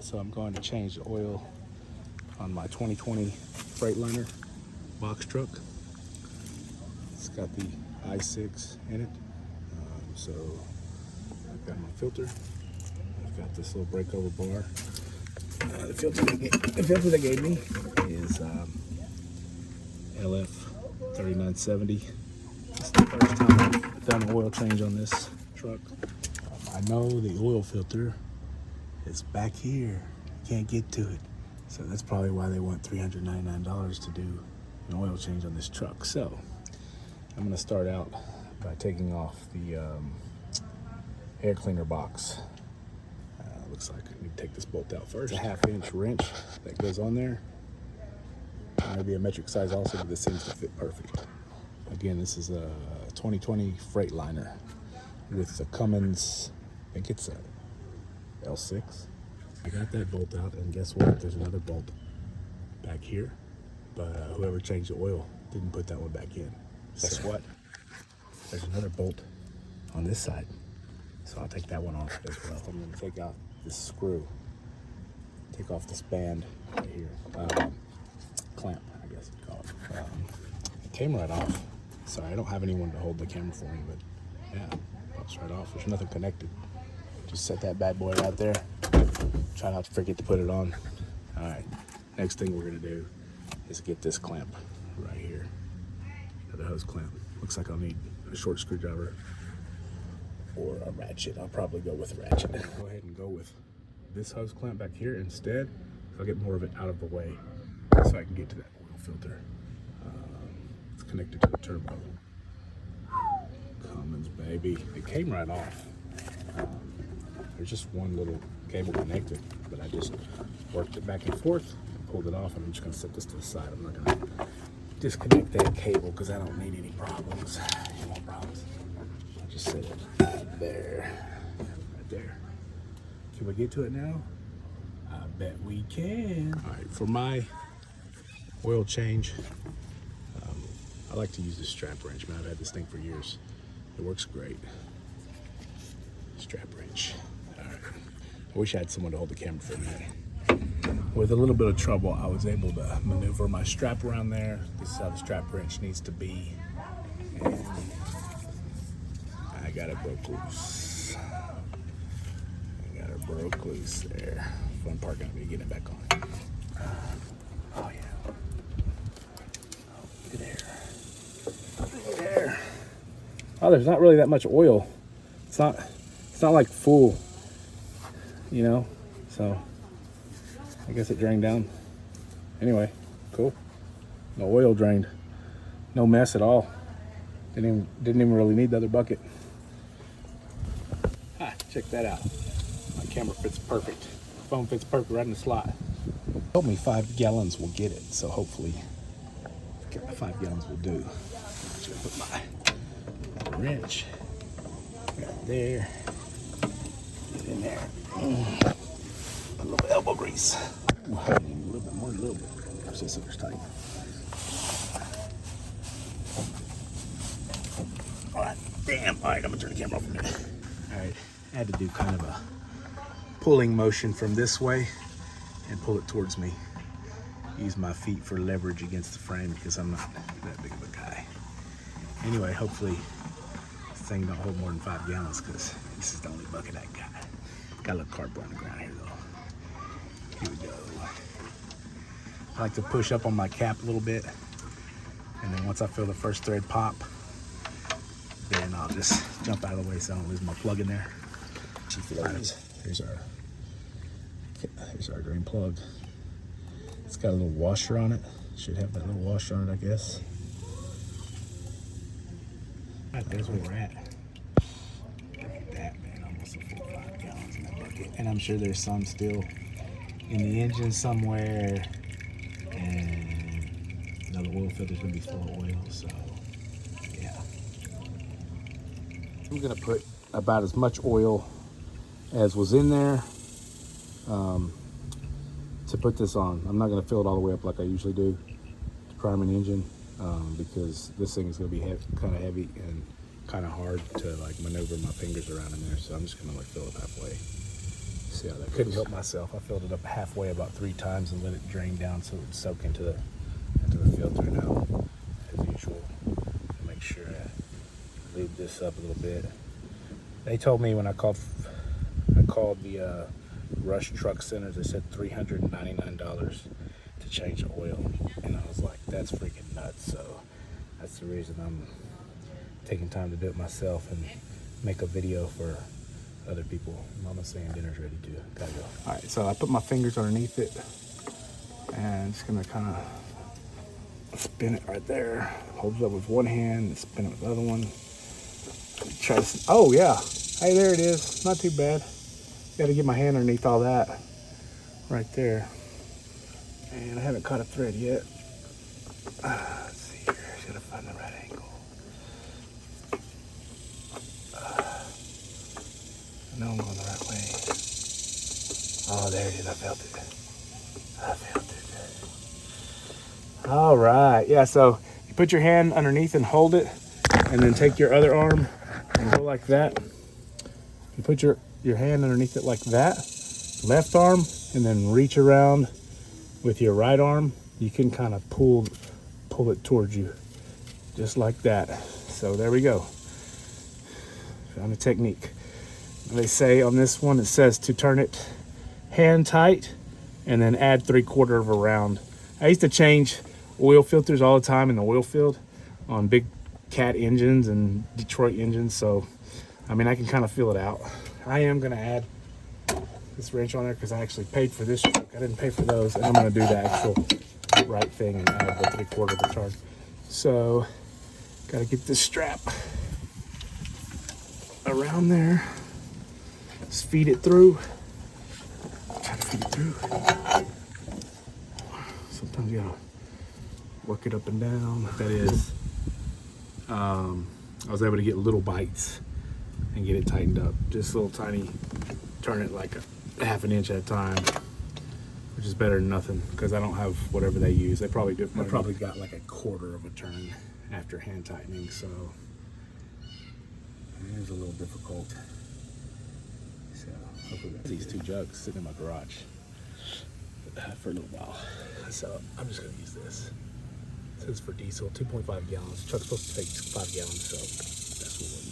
So I'm going to change the oil on my 2020 Freightliner box truck. It's got the i6 in it. So I've got my filter. I've got this little breakover bar. The filter they gave me is LF 3970. This is the first time I've done an oil change on this truck. I know the oil filter is back here. Can't get to it. So that's probably why they want $399 to do an oil change on this truck. So I'm gonna start out by taking off the air cleaner box. Looks like I need to take this bolt out first. It's a 1/2-inch wrench that goes on there. Maybe a metric size also, but this seems to fit perfect. Again, this is a 2020 Freightliner with the Cummins, I think it's a L6. I got that bolt out, and guess what? There's another bolt back here, but whoever changed the oil didn't put that one back in. Guess what? There's another bolt on this side, so I'll take that one off as well. I'm going to take out this screw, take off this band right here, clamp, I guess you'd call it. It came right off. Sorry, I don't have anyone to hold the camera for me, but yeah, it pops right off. There's nothing connected. Just set that bad boy right there. Try not to forget to put it on. All right, next thing we're gonna do is get this clamp right here. The hose clamp. Looks like I'll need a short screwdriver or a ratchet. I'll probably go with a ratchet. Go ahead and go with this hose clamp back here instead. So I'll get more of it out of the way so I can get to that oil filter. It's connected to the turbo. Cummins, baby. It came right off. There's just one little cable connected, but I just worked it back and forth, pulled it off, and I'm just gonna set this to the side. I'm not gonna disconnect that cable because I don't need any problems. Any more problems. I'll just set it there, right there. Can we get to it now? I bet we can. All right, for my oil change, I like to use this strap wrench, man. I've had this thing for years. It works great. Strap wrench. All right. I wish I had someone to hold the camera for me. With a little bit of trouble, I was able to maneuver my strap around there. This is how the strap wrench needs to be. And I got it broke loose. There. Fun part gonna be getting it back on. Oh yeah. Look there. Oh, there's not really that much oil. It's not like full, you know, so I guess it drained down. Anyway, cool. No oil drained. No mess at all. Didn't even really need the other bucket. Check that out. My camera fits perfect. Phone fits perfect right in the slot. Told me 5 gallons will get it, so hopefully 5 gallons will do. I'm just gonna put my wrench right there. Get in there. A little elbow grease. A little bit more, a little bit. Gosh, this sucker's tight. All right, damn. All right, I'm gonna turn the camera off a minute. All right, I had to do kind of a pulling motion from this way and pull it towards me. Use my feet for leverage against the frame because I'm not that big of a guy. Anyway, hopefully this thing don't hold more than 5 gallons because this is the only bucket I got. Got a little cardboard on the ground here though. Here we go. I like to push up on my cap a little bit, and then once I feel the first thread pop, then I'll just jump out of the way so I don't lose my plug in there. Here's our drain plug. It's got a little washer on it. Should have that little washer on it, I guess. All right, there's where we're at. Look at that, man. Almost a full 5 gallons in that bucket. And I'm sure there's some still in the engine somewhere. And you know, the oil filter's gonna be full of oil, so yeah. I'm gonna put about as much oil as was in there to put this on. I'm not gonna fill it all the way up like I usually do to prime an engine because this thing is gonna be kind of heavy and kind of hard to like maneuver my fingers around in there. So I'm just gonna like fill it halfway. See how that couldn't help myself. I filled it up halfway about 3 times and let it drain down so it would soak into the filter. Now, as usual, make sure I lube this up a little bit. They told me when I called the Rush Truck Centers, they said $399 to change the oil, and I was like, that's freaking nuts. So that's the reason I'm taking time to do it myself and make a video for other people. Mama's saying dinner's ready too. Gotta go. All right, so I put my fingers underneath it and just gonna kind of spin it right there. Hold it up with one hand and spin it with the other one. Try to, oh yeah, hey, there it is. Not too bad. Gotta get my hand underneath all that right there. And I haven't caught a thread yet. Let's see here, gotta find the right angle. I know I'm going the right way. Oh, there it is. I felt it. I felt it. All right. Yeah, so you put your hand underneath and hold it, and then take your other arm and go like that. You put your hand underneath it like that, left arm, and then reach around with your right arm. You can kind of pull it towards you, just like that. So there we go. Found a technique. They say on this one, it says to turn it hand tight and then add 3/4 of a round. I used to change oil filters all the time in the oil field on big Cat engines and Detroit engines. So, I mean, I can kind of feel it out. I am going to add this wrench on there because I actually paid for this truck. I didn't pay for those. And I'm going to do the actual right thing and add the 3/4 of a turn. So, got to get this strap around there. Just feed it through. Try to feed it through. Sometimes you gotta work it up and down. That is, I was able to get little bites and get it tightened up. Just little tiny, turn it like a half an inch at a time, which is better than nothing because I don't have whatever they use. They probably do. I probably got like 1/4 of a turn after hand tightening, so it was a little difficult. So hopefully these 2 jugs sitting in my garage for a little while. So I'm just gonna use this. It says for diesel, 2.5 gallons. The truck's supposed to take 5 gallons, so that's what we'll use.